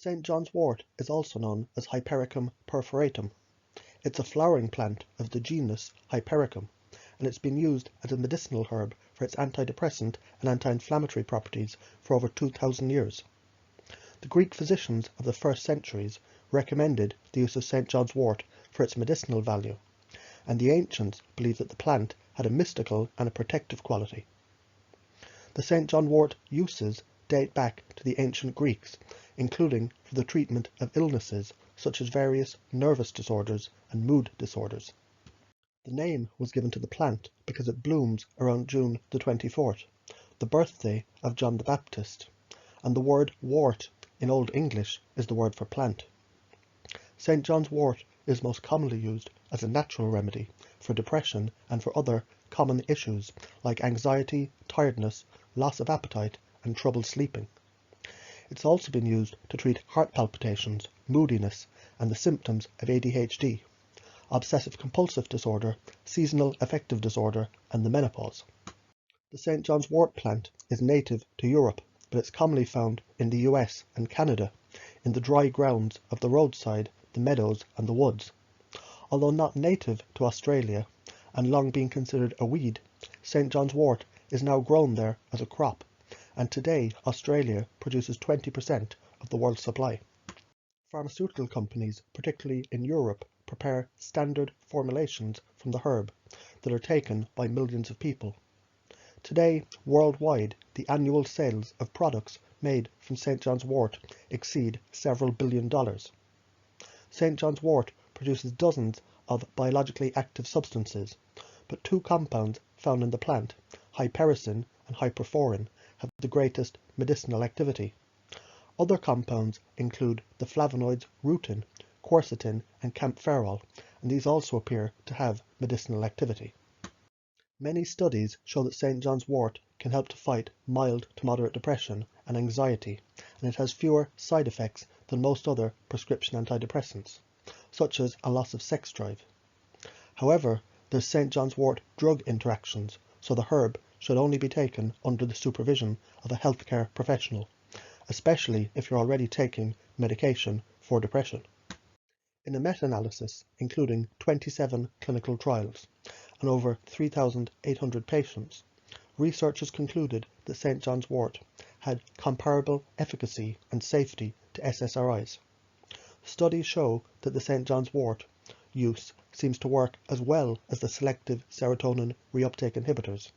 St. John's wort is also known as Hypericum perforatum. It's a flowering plant of the genus Hypericum, and it's been used as a medicinal herb for its antidepressant and anti-inflammatory properties for over 2,000 years. The Greek physicians of the first centuries recommended the use of St. John's wort for its medicinal value, and the ancients believed that the plant had a mystical and a protective quality. The St. John wort uses date back to the ancient Greeks, including for the treatment of illnesses such as various nervous disorders and mood disorders. The name was given to the plant because it blooms around June the 24th, the birthday of John the Baptist, and the word wort in Old English is the word for plant. St. John's wort is most commonly used as a natural remedy for depression and for other common issues like anxiety, tiredness, loss of appetite, and trouble sleeping. It's also been used to treat heart palpitations, moodiness, and the symptoms of ADHD, obsessive-compulsive disorder, seasonal affective disorder, and the menopause. The St. John's wort plant is native to Europe, but it's commonly found in the US and Canada, in the dry grounds of the roadside, the meadows, and the woods. Although not native to Australia, and long being considered a weed, St. John's wort is now grown there as a crop, and today Australia produces 20% of the world's supply. Pharmaceutical companies, particularly in Europe, prepare standard formulations from the herb that are taken by millions of people. Today, worldwide, the annual sales of products made from St. John's wort exceed several $billion. St. John's wort produces dozens of biologically active substances, but two compounds found in the plant, hypericin and hyperforin, have the greatest medicinal activity. Other compounds include the flavonoids rutin, quercetin, and kaempferol, and these also appear to have medicinal activity. Many studies show that St. John's wort can help to fight mild to moderate depression and anxiety, and it has fewer side effects than most other prescription antidepressants, such as a loss of sex drive. However, there's St. John's wort drug interactions, so the herb should only be taken under the supervision of a healthcare professional, especially if you're already taking medication for depression. In a meta-analysis including 27 clinical trials and over 3,800 patients, researchers concluded that St. John's wort had comparable efficacy and safety to SSRIs. Studies show that the St. John's wort use seems to work as well as the selective serotonin reuptake inhibitors,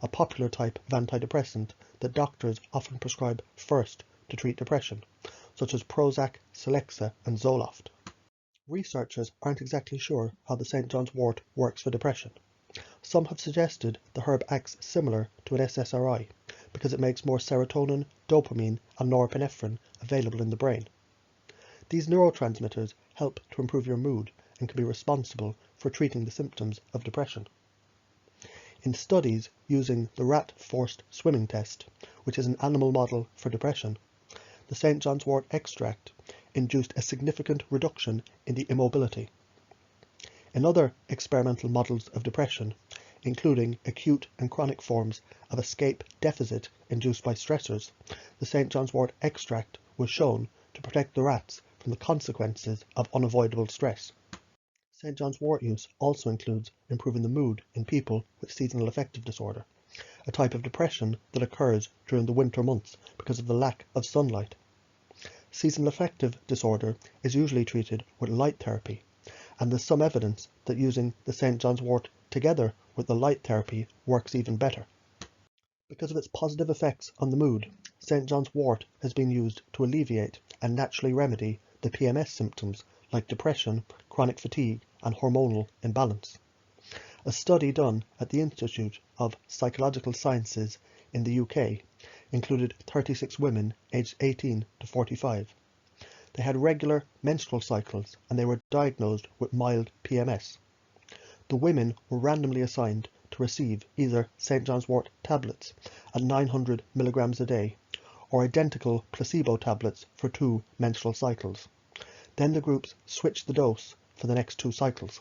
a popular type of antidepressant that doctors often prescribe first to treat depression, such as Prozac, Celexa, and Zoloft. Researchers aren't exactly sure how the St. John's wort works for depression. Some have suggested the herb acts similar to an SSRI because it makes more serotonin, dopamine, and norepinephrine available in the brain. These neurotransmitters help to improve your mood and can be responsible for treating the symptoms of depression. In studies using the rat forced swimming test, which is an animal model for depression, the St. John's wort extract induced a significant reduction in the immobility. In other experimental models of depression, including acute and chronic forms of escape deficit induced by stressors, the St. John's wort extract was shown to protect the rats from the consequences of unavoidable stress. St. John's wort use also includes improving the mood in people with seasonal affective disorder, a type of depression that occurs during the winter months because of the lack of sunlight. Seasonal affective disorder is usually treated with light therapy, and there's some evidence that using the St. John's wort together with the light therapy works even better. Because of its positive effects on the mood, St. John's wort has been used to alleviate and naturally remedy the PMS symptoms like depression, chronic fatigue, and hormonal imbalance. A study done at the Institute of Psychological Sciences in the UK included 36 women aged 18 to 45. They had regular menstrual cycles and they were diagnosed with mild PMS. The women were randomly assigned to receive either St. John's wort tablets at 900 milligrams a day or identical placebo tablets for 2 menstrual cycles. Then the groups switched the dose for the next 2 cycles.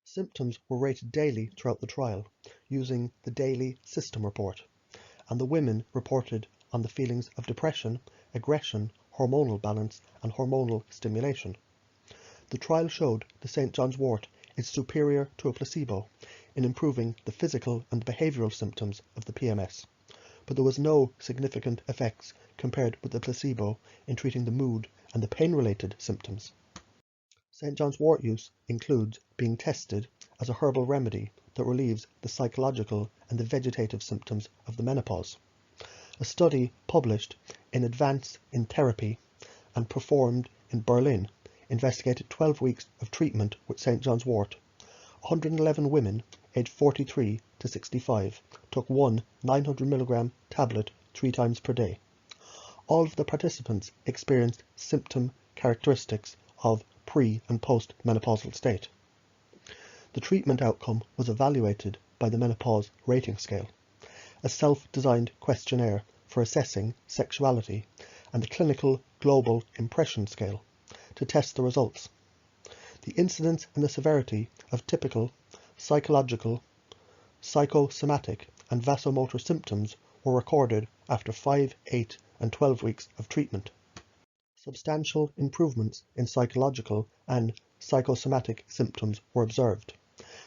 Symptoms were rated daily throughout the trial using the daily system report, and the women reported on the feelings of depression, aggression, hormonal balance and hormonal stimulation. The trial showed the St. John's wort is superior to a placebo in improving the physical and behavioural symptoms of the PMS, but there was no significant effects compared with the placebo in treating the mood and the pain-related symptoms. St. John's wort use includes being tested as a herbal remedy that relieves the psychological and the vegetative symptoms of the menopause. A study published in Advance in Therapy and performed in Berlin investigated 12 weeks of treatment with St. John's wort. 111 women aged 43 to 65 took one 900 mg tablet 3 times per day. All of the participants experienced symptom characteristics of pre- and post-menopausal state. The treatment outcome was evaluated by the Menopause Rating Scale, a self-designed questionnaire for assessing sexuality, and the Clinical Global Impression Scale to test the results. The incidence and the severity of typical psychological, psychosomatic, and vasomotor symptoms were recorded after 5, 8, and 12 weeks of treatment. Substantial improvements in psychological and psychosomatic symptoms were observed,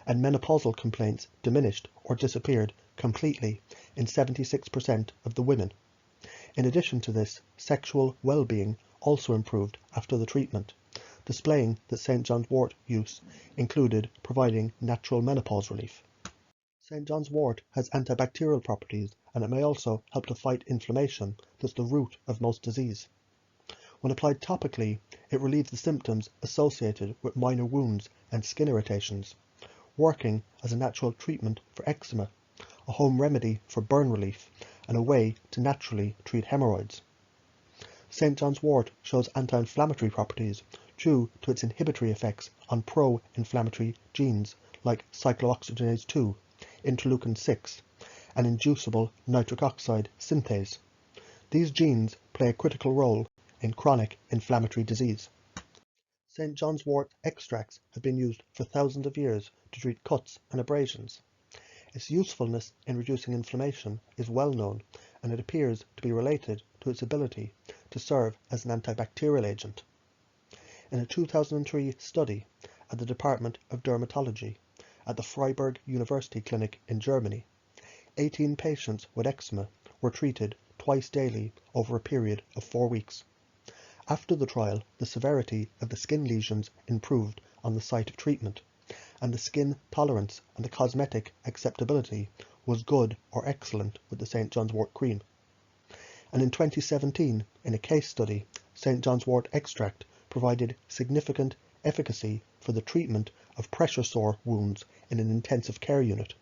and menopausal complaints diminished or disappeared completely in 76% of the women. In addition to this, sexual well-being also improved after the treatment, displaying that St. John's wort use included providing natural menopause relief. St. John's wort has antibacterial properties, and it may also help to fight inflammation that's the root of most disease. When applied topically, it relieves the symptoms associated with minor wounds and skin irritations, working as a natural treatment for eczema, a home remedy for burn relief, and a way to naturally treat hemorrhoids. St. John's wort shows anti-inflammatory properties due to its inhibitory effects on pro-inflammatory genes like cyclooxygenase 2, interleukin-6, and inducible nitric oxide synthase. These genes play a critical role in chronic inflammatory disease. St. John's wort extracts have been used for thousands of years to treat cuts and abrasions. Its usefulness in reducing inflammation is well known, and it appears to be related to its ability to serve as an antibacterial agent. In a 2003 study at the Department of Dermatology at the Freiburg University Clinic in Germany, 18 patients with eczema were treated twice daily over a period of 4 weeks. After the trial, the severity of the skin lesions improved on the site of treatment, and the skin tolerance and the cosmetic acceptability was good or excellent with the St. John's wort cream. And in 2017, in a case study, St. John's wort extract provided significant efficacy for the treatment of pressure sore wounds in an intensive care unit.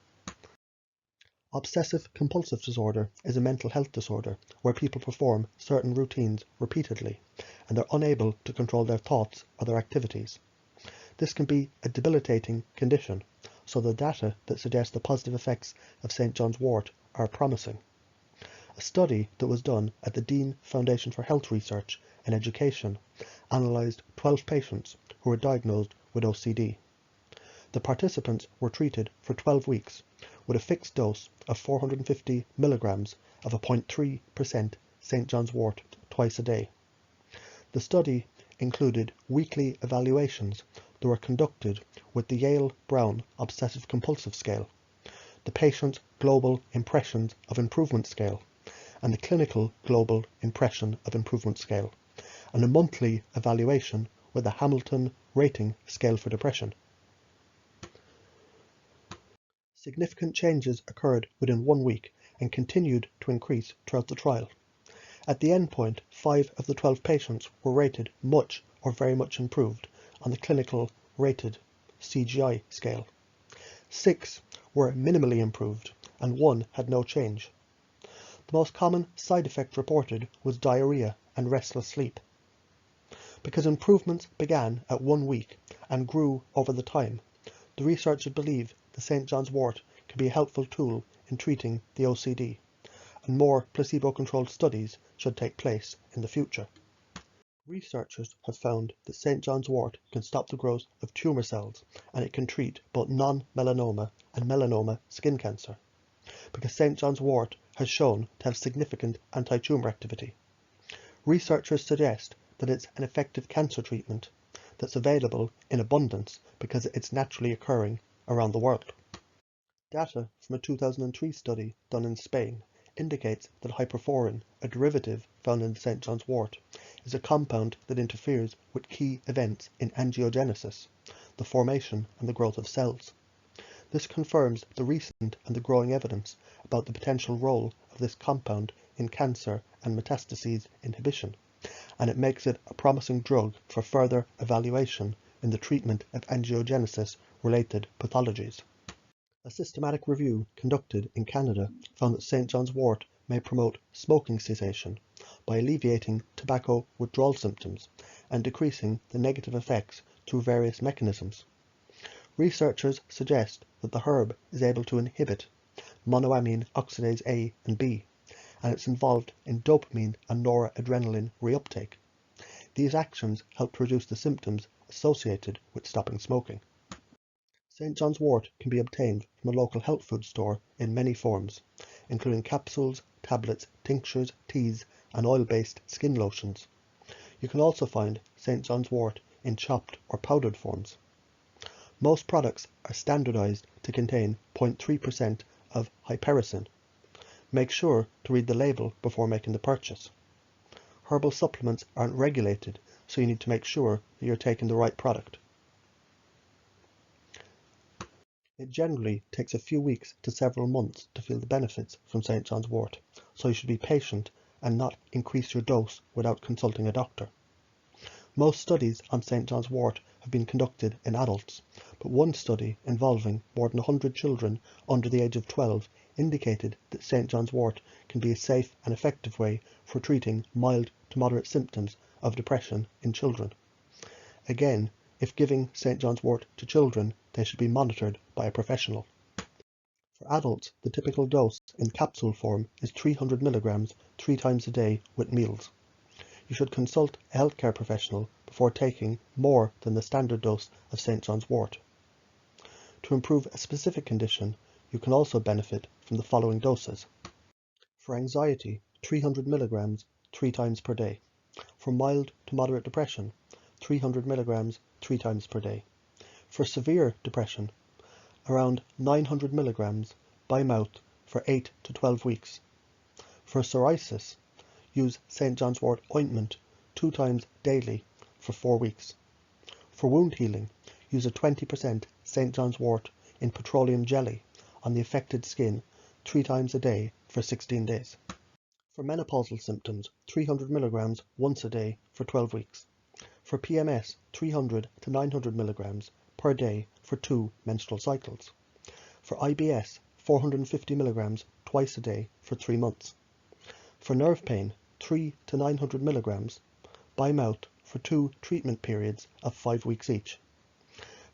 Obsessive-compulsive disorder is a mental health disorder where people perform certain routines repeatedly, and are unable to control their thoughts or their activities. This can be a debilitating condition, so the data that suggests the positive effects of St. John's wort are promising. A study that was done at the Dean Foundation for Health Research and Education analysed 12 patients who were diagnosed with OCD. The participants were treated for 12 weeks with a fixed dose of 450 mg of a 0.3% St. John's wort twice a day. The study included weekly evaluations that were conducted with the Yale-Brown Obsessive-Compulsive Scale, the Patient's Global Impressions of Improvement Scale, and the Clinical Global Impression of Improvement Scale, and a monthly evaluation with the Hamilton Rating Scale for Depression. Significant changes occurred within 1 week and continued to increase throughout the trial. At the endpoint, 5 of the 12 patients were rated much or very much improved on the clinical rated CGI scale. 6 were minimally improved, and 1 had no change. The most common side effect reported was diarrhea and restless sleep. Because improvements began at 1 week and grew over the time, the researchers believe the St. John's wort can be a helpful tool in treating the OCD, and more placebo-controlled studies should take place in the future. Researchers have found that St. John's wort can stop the growth of tumour cells, and it can treat both non-melanoma and melanoma skin cancer, because St. John's wort has shown to have significant anti-tumour activity. Researchers suggest that it's an effective cancer treatment that's available in abundance because it's naturally occurring around the world. Data from a 2003 study done in Spain indicates that hyperforin, a derivative found in the St. John's wort, is a compound that interferes with key events in angiogenesis, the formation and the growth of cells. This confirms the recent and the growing evidence about the potential role of this compound in cancer and metastases inhibition, and it makes it a promising drug for further evaluation in the treatment of angiogenesis-related pathologies. A systematic review conducted in Canada found that St. John's wort may promote smoking cessation by alleviating tobacco withdrawal symptoms and decreasing the negative effects through various mechanisms. Researchers suggest that the herb is able to inhibit monoamine oxidase A and B, and it's involved in dopamine and noradrenaline reuptake. These actions help to reduce the symptoms associated with stopping smoking. St. John's wort can be obtained from a local health food store in many forms, including capsules, tablets, tinctures, teas, and oil-based skin lotions. You can also find St. John's wort in chopped or powdered forms. Most products are standardized to contain 0.3% of hypericin. Make sure to read the label before making the purchase. Herbal supplements aren't regulated, so you need to make sure that you're taking the right product. It generally takes a few weeks to several months to feel the benefits from St. John's wort, so you should be patient and not increase your dose without consulting a doctor. Most studies on St. John's wort have been conducted in adults, but one study involving more than 100 children under the age of 12 indicated that St. John's wort can be a safe and effective way for treating mild to moderate symptoms of depression in children. Again, if giving St. John's wort to children, they should be monitored by a professional. For adults, the typical dose in capsule form is 300 mg 3 times a day with meals. You should consult a healthcare professional before taking more than the standard dose of St. John's wort. To improve a specific condition, you can also benefit from the following doses. For anxiety, 300 mg 3 times per day. For mild to moderate depression, 300 mg 3 times per day. For severe depression, around 900 mg by mouth for 8 to 12 weeks. For psoriasis, use St. John's wort ointment 2 times daily for 4 weeks. For wound healing, use a 20% St. John's wort in petroleum jelly on the affected skin 3 times a day for 16 days. For menopausal symptoms, 300 mg once a day for 12 weeks. For PMS, 300 to 900 mg per day for 2 menstrual cycles. For IBS, 450 mg twice a day for 3 months. For nerve pain, 3 to 900 mg by mouth for 2 treatment periods of 5 weeks each.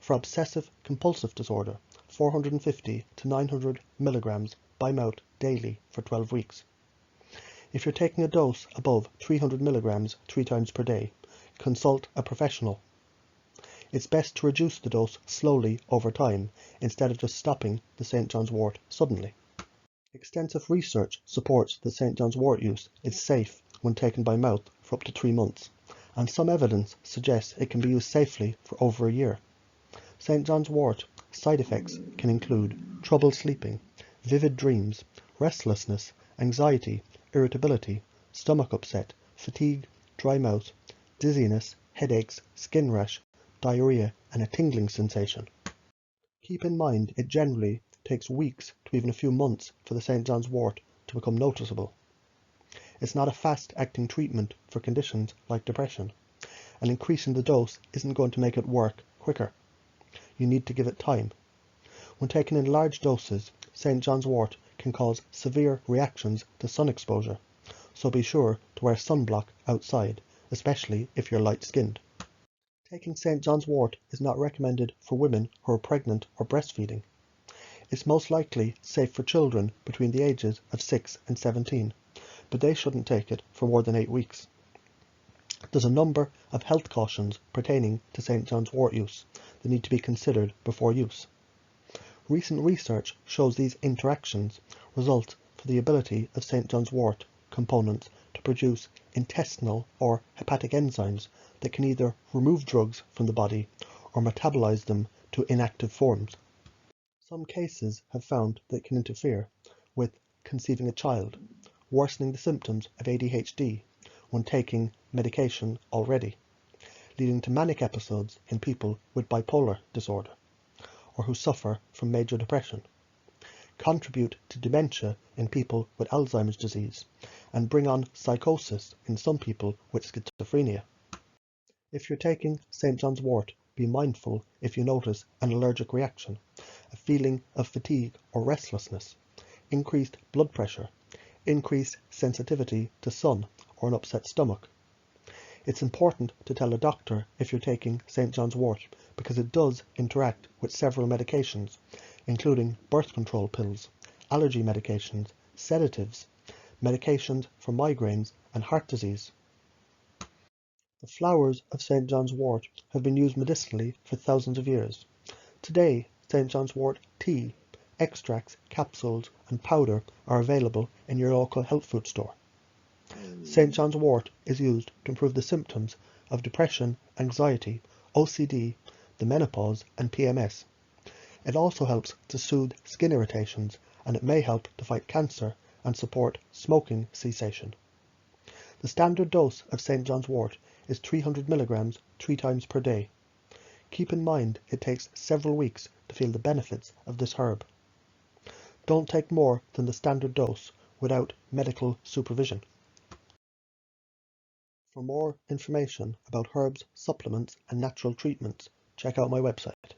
For obsessive compulsive disorder, 450 to 900 mg by mouth daily for 12 weeks. If you're taking a dose above 300 mg 3 times per day, consult a professional. It's best to reduce the dose slowly over time instead of just stopping the St. John's wort suddenly. Extensive research supports that St. John's wort use is safe when taken by mouth for up to 3 months, and some evidence suggests it can be used safely for over a year. St. John's wort side effects can include trouble sleeping, vivid dreams, restlessness, anxiety, irritability, stomach upset, fatigue, dry mouth, dizziness, headaches, skin rash, diarrhea, and a tingling sensation. Keep in mind it generally takes weeks to even a few months for the St. John's wort to become noticeable. It's not a fast-acting treatment for conditions like depression, and increasing the dose isn't going to make it work quicker. You need to give it time. When taken in large doses, St. John's wort can cause severe reactions to sun exposure, so be sure to wear sunblock outside, especially if you're light-skinned. Taking St. John's wort is not recommended for women who are pregnant or breastfeeding. It's most likely safe for children between the ages of 6 and 17, but they shouldn't take it for more than 8 weeks. There's a number of health cautions pertaining to St. John's wort use that need to be considered before use. Recent research shows these interactions result for the ability of St. John's wort components to to produce intestinal or hepatic enzymes that can either remove drugs from the body or metabolize them to inactive forms. Some cases have found that it can interfere with conceiving a child, worsening the symptoms of ADHD when taking medication already, leading to manic episodes in people with bipolar disorder or who suffer from major depression, contribute to dementia in people with Alzheimer's disease, and bring on psychosis in some people with schizophrenia. If you're taking St. John's wort, be mindful if you notice an allergic reaction, a feeling of fatigue or restlessness, increased blood pressure, increased sensitivity to sun, or an upset stomach. It's important to tell a doctor if you're taking St. John's wort because it does interact with several medications, including birth control pills, allergy medications, sedatives, medications for migraines and heart disease. The flowers of St. John's wort have been used medicinally for thousands of years. Today, St. John's wort tea, extracts, capsules, and powder are available in your local health food store. St. John's wort is used to improve the symptoms of depression, anxiety, OCD, the menopause, and PMS. It also helps to soothe skin irritations, and it may help to fight cancer and support smoking cessation. The standard dose of St. John's wort is 300 milligrams 3 times per day. Keep in mind it takes several weeks to feel the benefits of this herb. Don't take more than the standard dose without medical supervision. For more information about herbs, supplements, and natural treatments, check out my website.